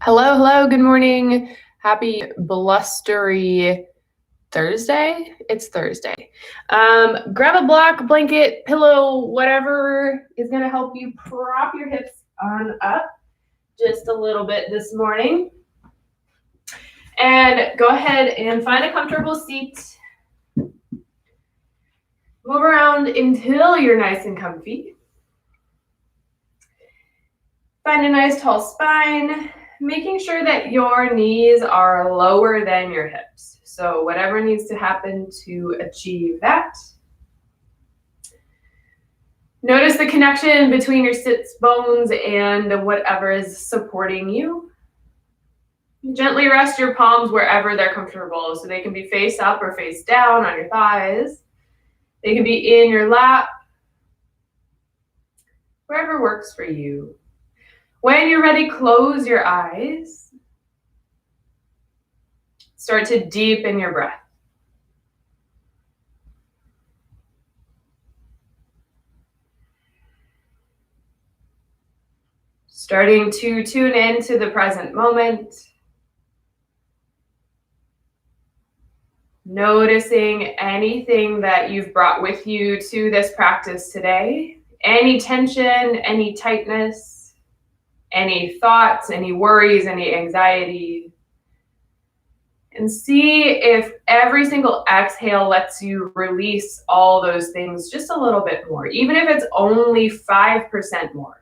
Hello, hello, good morning. Happy blustery Thursday. It's Thursday. Grab a block, blanket, pillow, whatever is going to help you prop your hips on up just a little bit this morning. And go ahead and find a comfortable seat. Move around until you're nice and comfy. Find a nice tall spine, making sure that your knees are lower than your hips. So whatever needs to happen to achieve that. Notice the connection between your sits bones and whatever is supporting you. Gently rest your palms wherever they're comfortable. So they can be face up or face down on your thighs. They can be in your lap, wherever works for you. When you're ready, close your eyes. Start to deepen your breath. Starting to tune into the present moment. Noticing anything that you've brought with you to this practice today. Any tension, any tightness, any thoughts, any worries, any anxiety. And see if every single exhale lets you release all those things just a little bit more, even if it's only 5% more.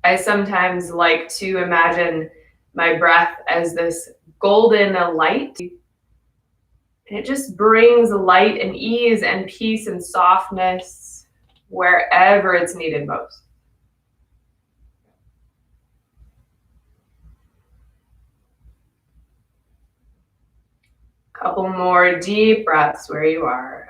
I sometimes like to imagine my breath as this golden light. And it just brings light and ease and peace and softness wherever it's needed most. Couple more deep breaths where you are.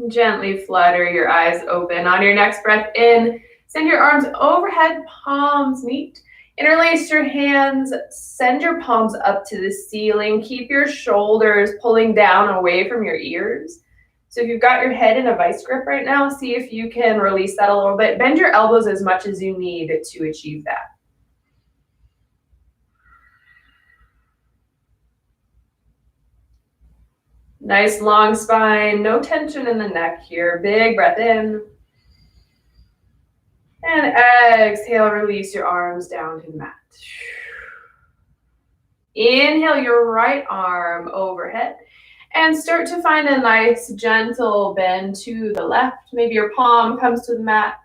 Gently flutter your eyes open. On your next breath in, send your arms overhead, palms meet. Interlace your hands, send your palms up to the ceiling. Keep your shoulders pulling down away from your ears. So if you've got your head in a vice grip right now, see if you can release that a little bit. Bend your elbows as much as you need to achieve that. Nice long spine, no tension in the neck here. Big breath in. And exhale, release your arms down to the mat. Inhale your right arm overhead and start to find a nice gentle bend to the left. Maybe your palm comes to the mat.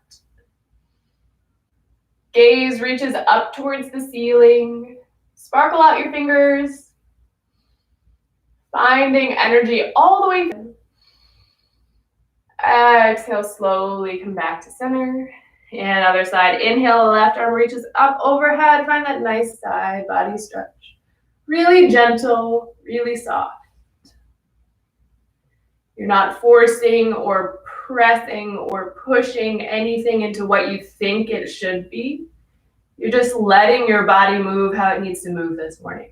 Gaze reaches up towards the ceiling. Sparkle out your fingers. Finding energy all the way through. Exhale, slowly come back to center. And other side, inhale, left arm reaches up overhead. Find that nice side body stretch. Really gentle, really soft. You're not forcing or pressing or pushing anything into what you think it should be. You're just letting your body move how it needs to move this morning.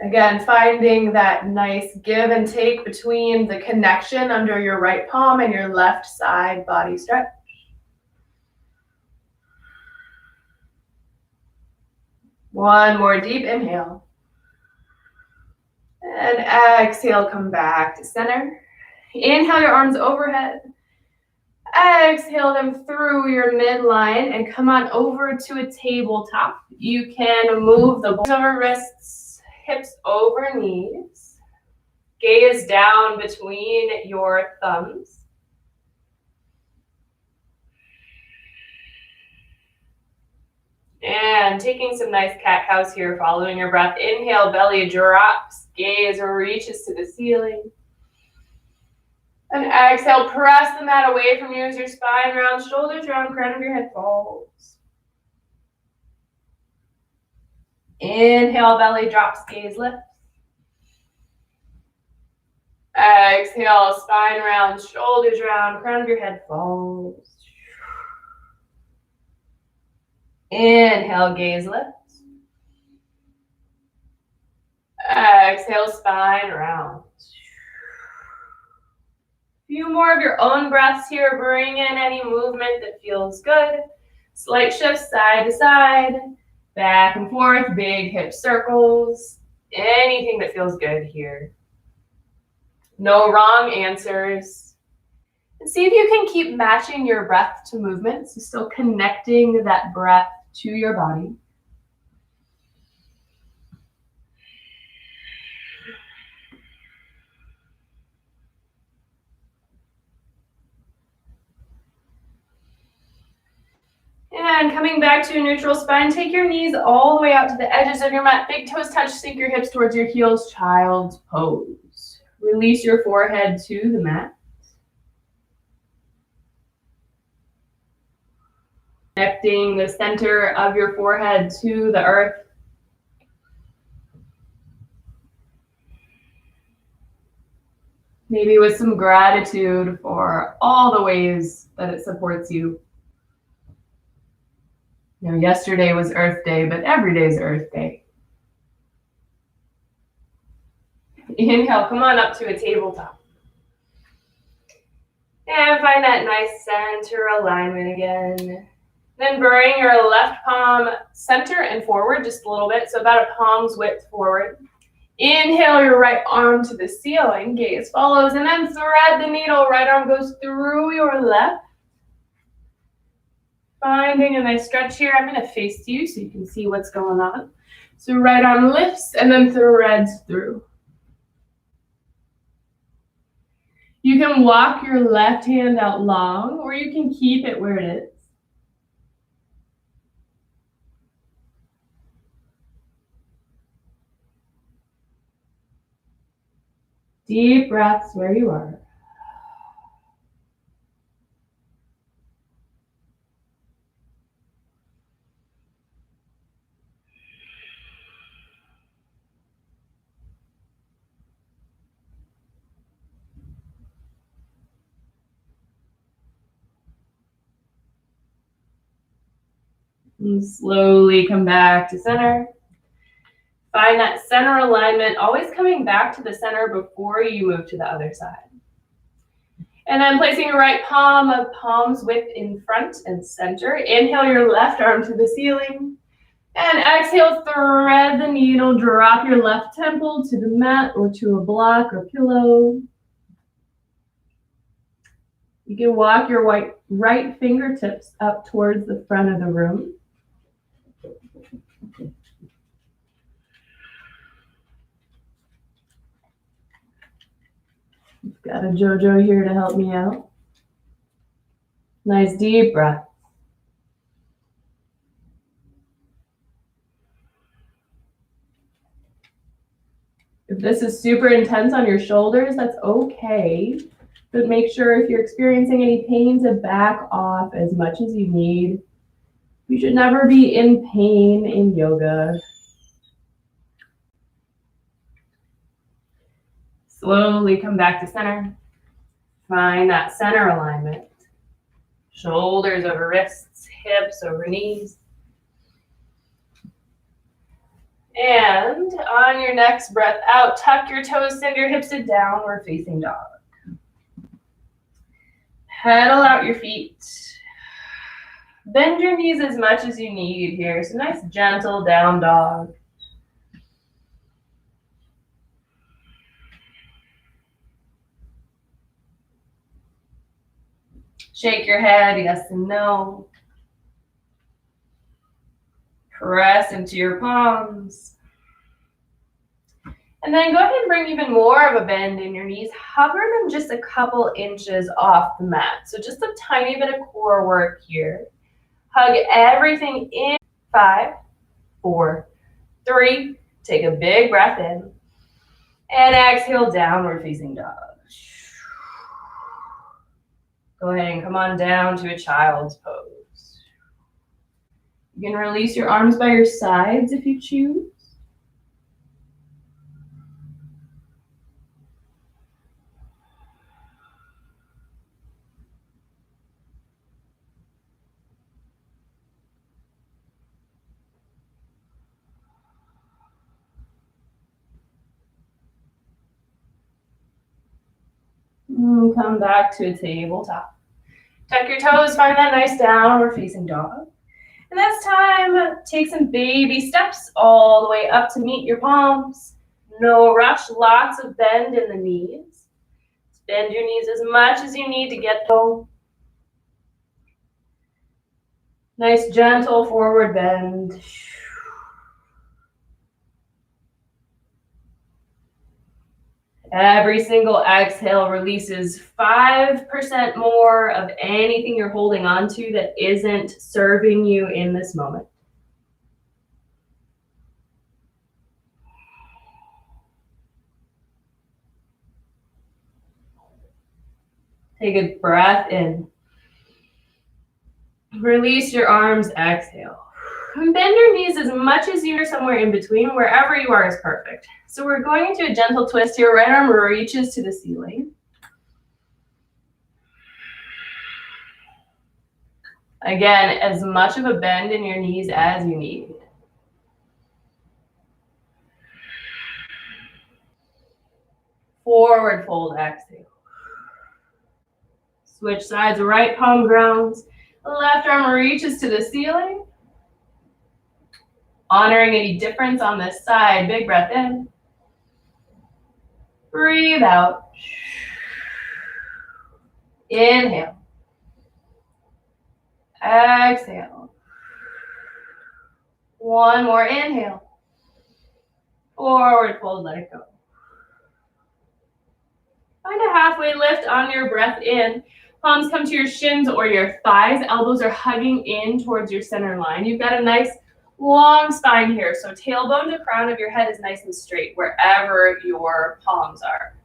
Again, finding that nice give and take between the connection under your right palm and your left side body stretch. One more deep inhale. And exhale, come back to center. Inhale your arms overhead. Exhale them through your midline and come on over to a tabletop. You can move the balls over wrists, hips over knees. Gaze down between your thumbs. And taking some nice cat-cows here, following your breath. Inhale, belly drops, gaze reaches to the ceiling. And exhale, press the mat away from you as your spine rounds, shoulders round, crown of your head falls. Inhale, belly drops, gaze lifts. Exhale, spine round, shoulders round, crown of your head falls. Inhale, gaze lifts. Exhale, spine round. Few more of your own breaths here. Bring in any movement that feels good. Slight shifts side to side, back and forth, big hip circles. Anything that feels good here. No wrong answers. And see if you can keep matching your breath to movement, so still connecting that breath to your body. And coming back to a neutral spine, take your knees all the way out to the edges of your mat. Big toes touch, sink your hips towards your heels, child's pose. Release your forehead to the mat. Connecting the center of your forehead to the earth. Maybe with some gratitude for all the ways that it supports you. You know, yesterday was Earth Day, but every day is Earth Day. Inhale, come on up to a tabletop. And find that nice center alignment again. Then bring your left palm center and forward just a little bit, so about a palm's width forward. Inhale your right arm to the ceiling, gaze follows, and then thread the needle. Right arm goes through your left. Finding a nice stretch here. I'm going to face you so you can see what's going on. So right arm lifts and then threads through. You can walk your left hand out long, or you can keep it where it is. Deep breaths where you are. And slowly come back to center. Find that center alignment, always coming back to the center before you move to the other side. And then placing your right palm of palm's width in front and center. Inhale your left arm to the ceiling. And exhale, thread the needle. Drop your left temple to the mat or to a block or pillow. You can walk your right fingertips up towards the front of the room. Got a JoJo here to help me out. Nice deep breath. If this is super intense on your shoulders, that's okay. But make sure if you're experiencing any pain to back off as much as you need. You should never be in pain in yoga. Slowly come back to center. Find that center alignment. Shoulders over wrists, hips over knees. And on your next breath out, tuck your toes, send your hips to downward facing dog. Pedal out your feet. Bend your knees as much as you need here. So nice gentle down dog. Shake your head, yes and no. Press into your palms. And then go ahead and bring even more of a bend in your knees. Hover them just a couple inches off the mat. So just a tiny bit of core work here. Hug everything in. 5, 4, 3. Take a big breath in. And exhale, downward facing dog. Go ahead and come on down to a child's pose. You can release your arms by your sides if you choose. Come back to a tabletop. Tuck your toes, find that nice downward facing dog. And this time, take some baby steps all the way up to meet your palms. No rush, lots of bend in the knees. Bend your knees as much as you need to get low. Nice gentle forward bend. Every single exhale releases 5% more of anything you're holding on to that isn't serving you in this moment. Take a breath in. Release your arms, exhale. And bend your knees as much as you're somewhere in between. Wherever you are is perfect. So we're going into a gentle twist here. Right arm reaches to the ceiling. Again, as much of a bend in your knees as you need. Forward fold, exhale. Switch sides, right palm grounds. Left arm reaches to the ceiling. Honoring any difference on this side. Big breath in. Breathe out. Inhale. Exhale. One more inhale. Forward fold, let it go. Find a halfway lift on your breath in. Palms come to your shins or your thighs. Elbows are hugging in towards your center line. You've got a nice long spine here. So tailbone to crown of your head is nice and straight wherever your palms are.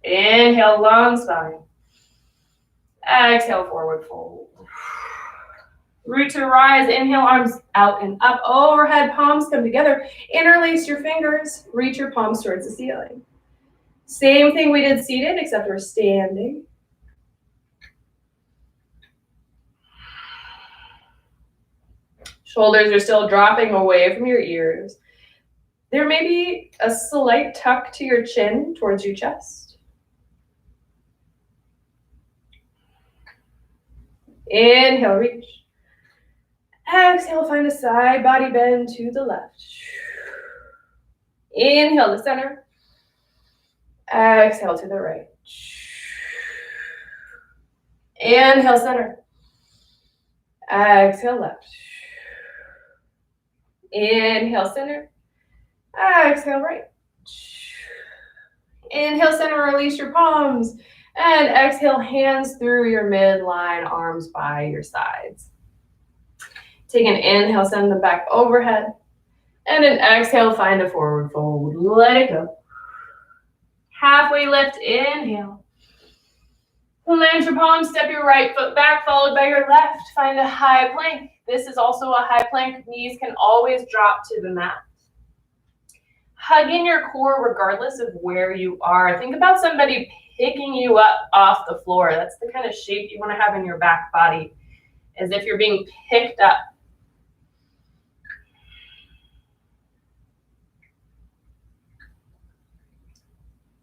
Inhale, long spine. Exhale, forward fold. Root to rise, inhale, arms out and up, overhead, palms come together. Interlace your fingers, reach your palms towards the ceiling. Same thing we did seated, except we're standing. Shoulders are still dropping away from your ears. There may be a slight tuck to your chin towards your chest. Inhale, reach. Exhale, find a side body bend to the left. Inhale to center. Exhale to the right. Inhale, center. Exhale, left. Inhale, center. Exhale, right. Inhale, center, release your palms. And exhale, hands through your midline, arms by your sides. Take an inhale, send them back overhead. And an exhale, find a forward fold. Let it go. Halfway lift, inhale. Plant your palms, step your right foot back, followed by your left. Find a high plank. This is also a high plank. Knees can always drop to the mat. Hug in your core regardless of where you are. Think about somebody picking you up off the floor. That's the kind of shape you want to have in your back body, as if you're being picked up.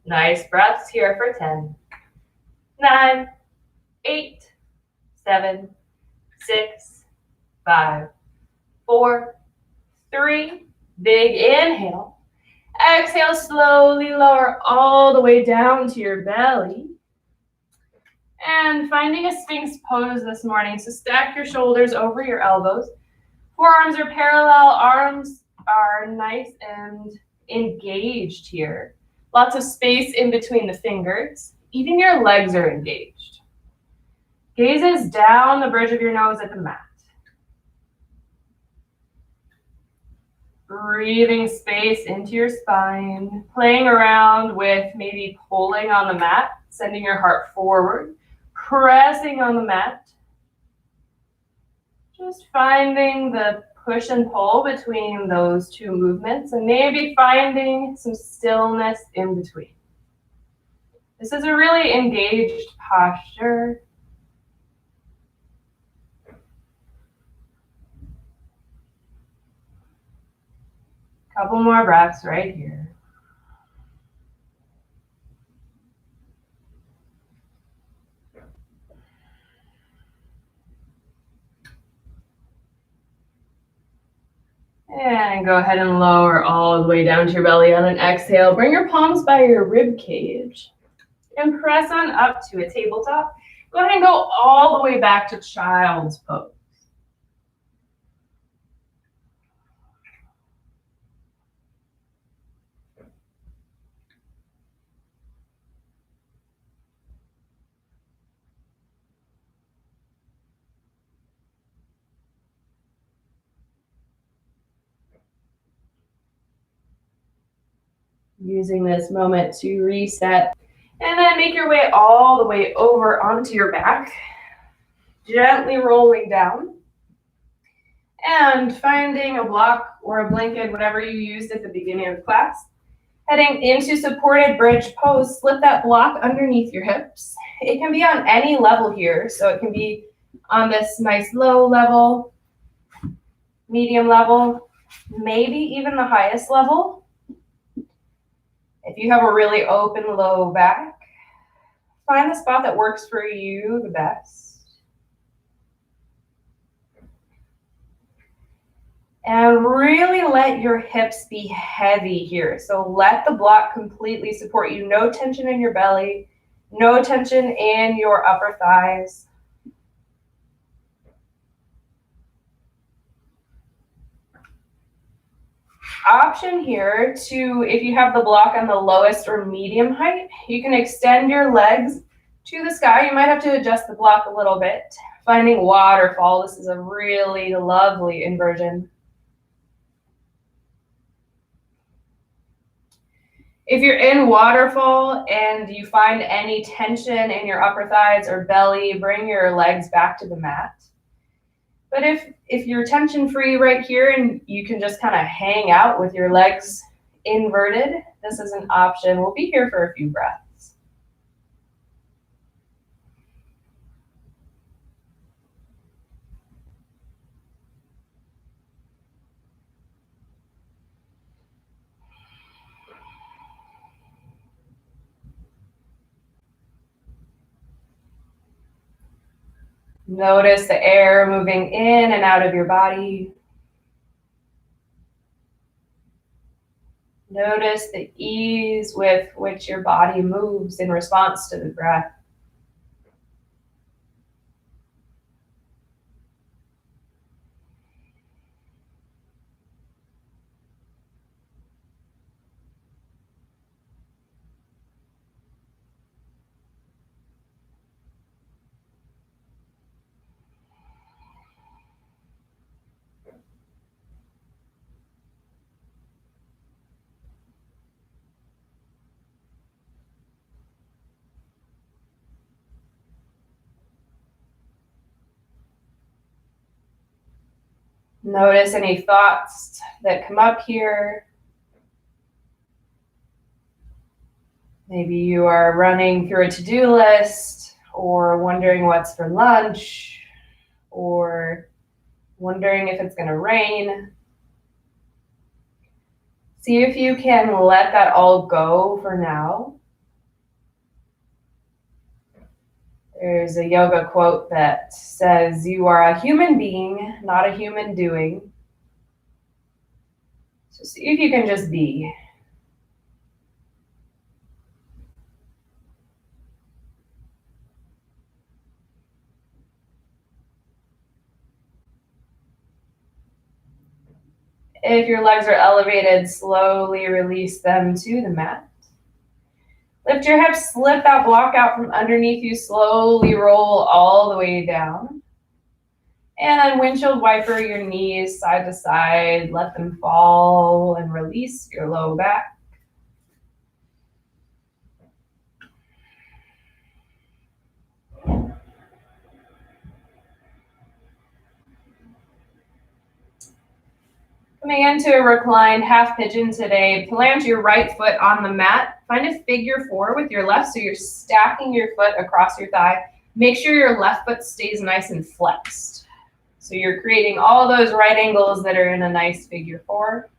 Nice breaths here for 10, 9, 8, 7, 6, 5, 4, 3. Big inhale. Exhale, slowly lower all the way down to your belly. And finding a Sphinx pose this morning. So stack your shoulders over your elbows. Forearms are parallel. Arms are nice and engaged here. Lots of space in between the fingers. Even your legs are engaged. Gazes down the bridge of your nose at the mat. Breathing space into your spine, playing around with maybe pulling on the mat, sending your heart forward, pressing on the mat. Just finding the push and pull between those two movements and maybe finding some stillness in between. This is a really engaged posture. Couple more breaths right here. And go ahead and lower all the way down to your belly on an exhale. Bring your palms by your rib cage and press on up to a tabletop. Go ahead and go all the way back to child's pose. Using this moment to reset. And then make your way all the way over onto your back. Gently rolling down. And finding a block or a blanket, whatever you used at the beginning of class. Heading into supported bridge pose, slip that block underneath your hips. It can be on any level here, so it can be on this nice low level, medium level, maybe even the highest level. If you have a really open low back, find the spot that works for you the best. And really let your hips be heavy here. So let the block completely support you. No tension in your belly, no tension in your upper thighs. Option here to, if you have the block on the lowest or medium height, you can extend your legs to the sky. You might have to adjust the block a little bit. Finding waterfall, this is a really lovely inversion. If you're in waterfall and you find any tension in your upper thighs or belly, bring your legs back to the mat. But if you're tension-free right here and you can just kind of hang out with your legs inverted, this is an option. We'll be here for a few breaths. Notice the air moving in and out of your body. Notice the ease with which your body moves in response to the breath. Notice any thoughts that come up here. Maybe you are running through a to-do list or wondering what's for lunch or wondering if it's going to rain. See if you can let that all go for now. There's a yoga quote that says, "You are a human being, not a human doing." So see if you can just be. If your legs are elevated, slowly release them to the mat. Lift your hips, slip that block out from underneath you, slowly roll all the way down. And then windshield wiper your knees side to side, let them fall and release your low back. Coming into a reclined half pigeon today, plant your right foot on the mat. Find a figure four with your left, so you're stacking your foot across your thigh. Make sure your left foot stays nice and flexed. So you're creating all those right angles that are in a nice figure four.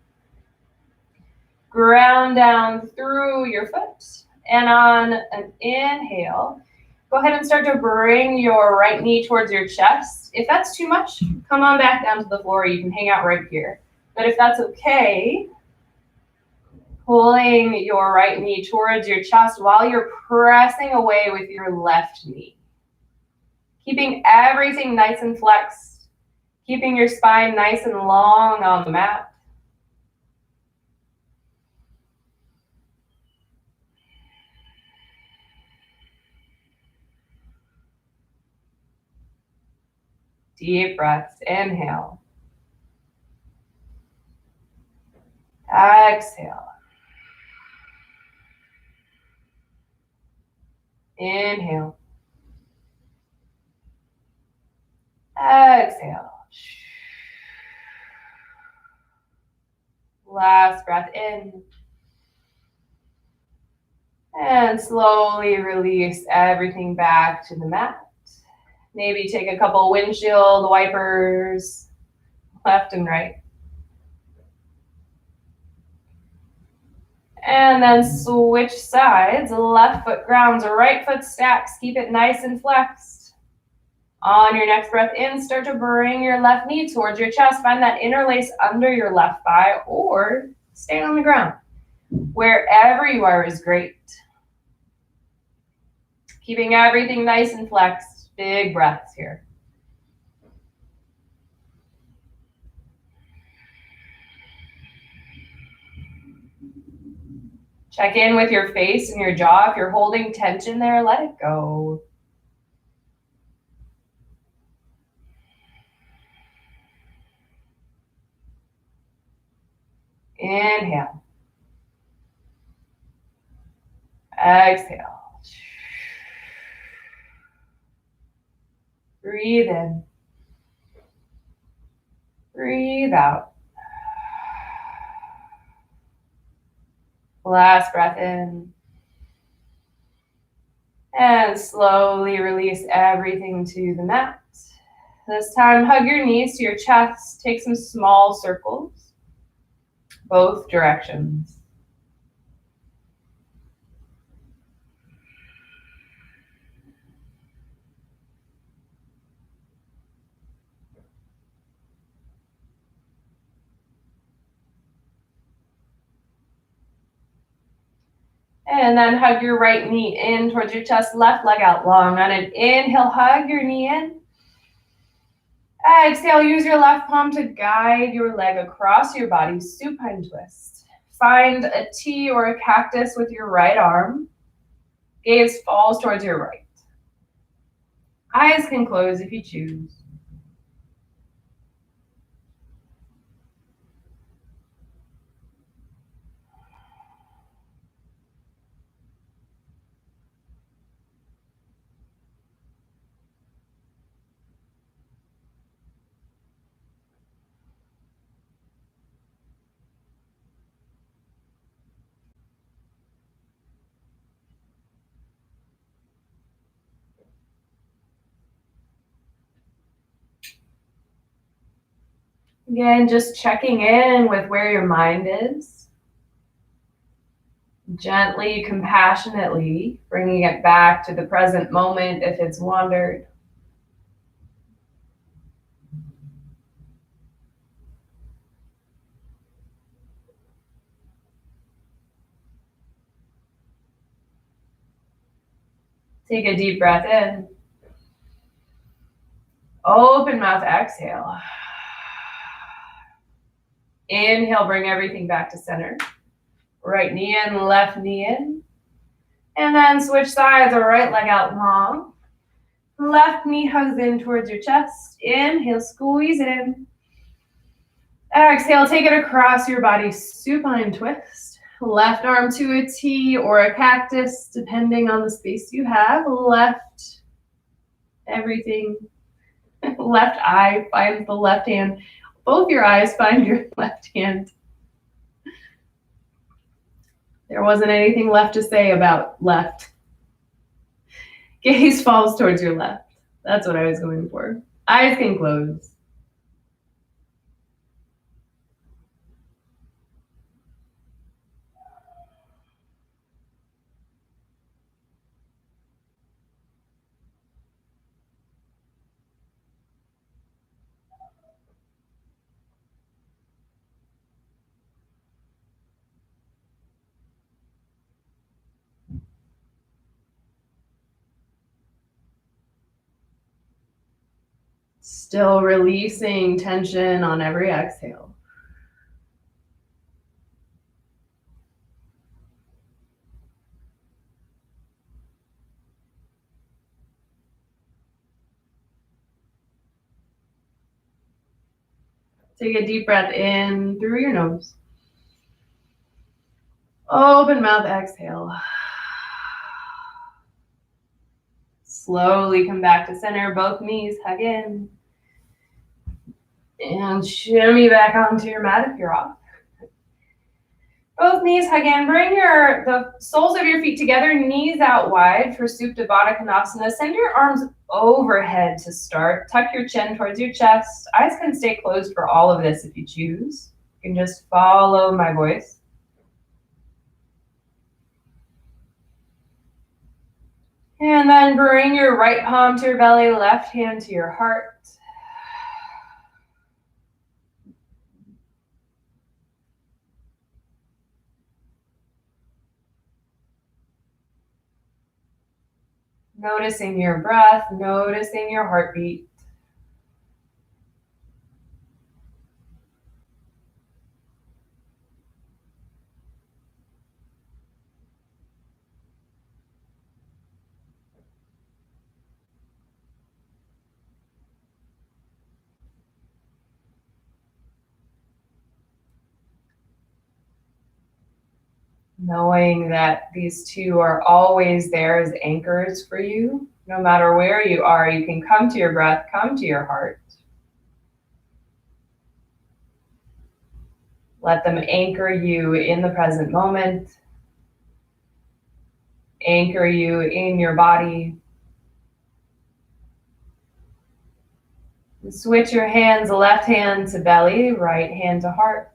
Ground down through your foot. And on an inhale, go ahead and start to bring your right knee towards your chest. If that's too much, come on back down to the floor. You can hang out right here. But if that's okay, pulling your right knee towards your chest while you're pressing away with your left knee. Keeping everything nice and flexed. Keeping your spine nice and long on the mat. Deep breaths. Inhale. Exhale. Inhale. Exhale. Last breath in. And slowly release everything back to the mat. Maybe take a couple windshield wipers, left and right. And then switch sides. Left foot grounds, right foot stacks. Keep it nice and flexed. On your next breath in, start to bring your left knee towards your chest. Find that interlace under your left thigh or stay on the ground. Wherever you are is great. Keeping everything nice and flexed. Big breaths here. Check in with your face and your jaw. If you're holding tension there, let it go. Inhale. Exhale. Breathe in. Breathe out. Last breath in. And slowly release everything to the mat. This time, hug your knees to your chest. Take some small circles, both directions. And then hug your right knee in towards your chest, left leg out long. On an inhale, hug your knee in. Exhale, use your left palm to guide your leg across your body, supine twist. Find a T or a cactus with your right arm. Gaze falls towards your right. Eyes can close if you choose. Again, just checking in with where your mind is. Gently, compassionately, bringing it back to the present moment if it's wandered. Take a deep breath in. Open mouth, exhale. Inhale, bring everything back to center. Right knee in, left knee in. And then switch sides, right leg out long. Left knee hugs in towards your chest. Inhale, squeeze it in. Exhale, take it across your body, supine twist. Left arm to a T or a cactus, depending on the space you have. Left everything. Left eye finds the left hand. Both your eyes find your left hand. There wasn't anything left to say about left. Gaze falls towards your left. That's what I was going for. Eyes can close. Still releasing tension on every exhale. Take a deep breath in through your nose. Open mouth, exhale. Slowly come back to center, both knees hug in. And shimmy back onto your mat if you're off. Both knees hug in. Bring the soles of your feet together, knees out wide for Supta Baddha Konasana. Send your arms overhead to start. Tuck your chin towards your chest. Eyes can stay closed for all of this if you choose. You can just follow my voice. And then bring your right palm to your belly, left hand to your heart. Noticing your breath, noticing your heartbeat. Knowing that these two are always there as anchors for you. No matter where you are, you can come to your breath, come to your heart. Let them anchor you in the present moment. Anchor you in your body. Switch your hands, left hand to belly, right hand to heart.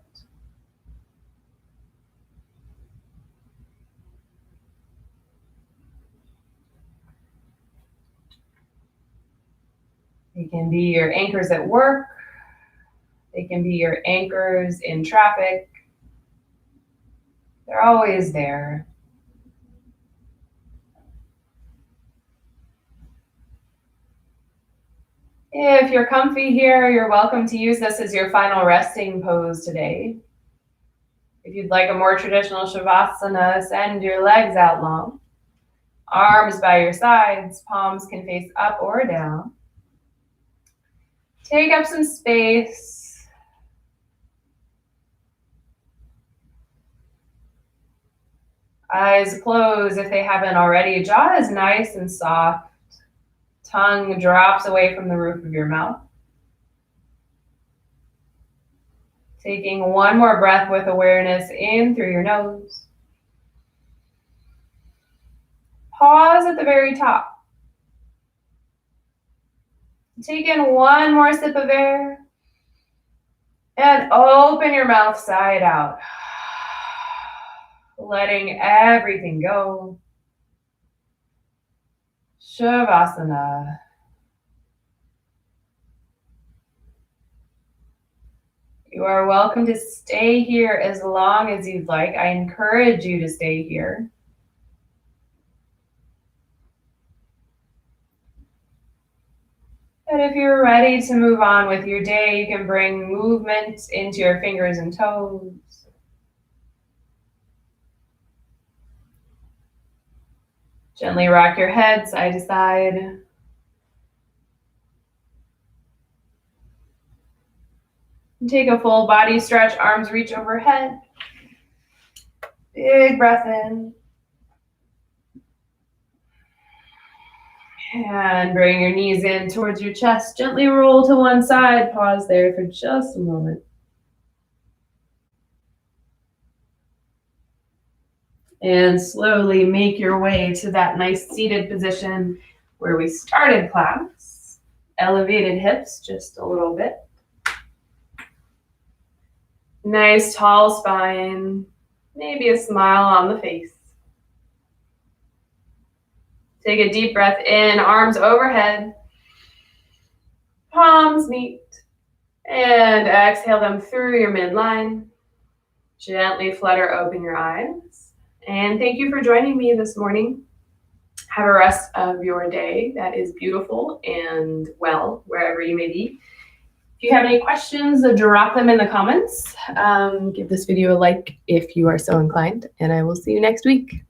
They can be your anchors at work. They can be your anchors in traffic. They're always there. If you're comfy here, you're welcome to use this as your final resting pose today. If you'd like a more traditional Shavasana, send your legs out long. Arms by your sides, palms can face up or down. Take up some space. Eyes closed if they haven't already. Jaw is nice and soft. Tongue drops away from the roof of your mouth. Taking one more breath with awareness in through your nose. Pause at the very top. Take in one more sip of air. And open your mouth side out. Letting everything go. Shavasana. You are welcome to stay here as long as you'd like. I encourage you to stay here. And if you're ready to move on with your day, you can bring movement into your fingers and toes. Gently rock your head side to side. Take a full body stretch, arms reach overhead. Big breath in. And bring your knees in towards your chest. Gently roll to one side. Pause there for just a moment. And slowly make your way to that nice seated position where we started class. Elevated hips just a little bit. Nice tall spine. Maybe a smile on the face. Take a deep breath in, arms overhead. Palms meet. And exhale them through your midline. Gently flutter open your eyes. And thank you for joining me this morning. Have a rest of your day that is beautiful and well, wherever you may be. If you have any questions, drop them in the comments. Give this video a like if you are so inclined, and I will see you next week.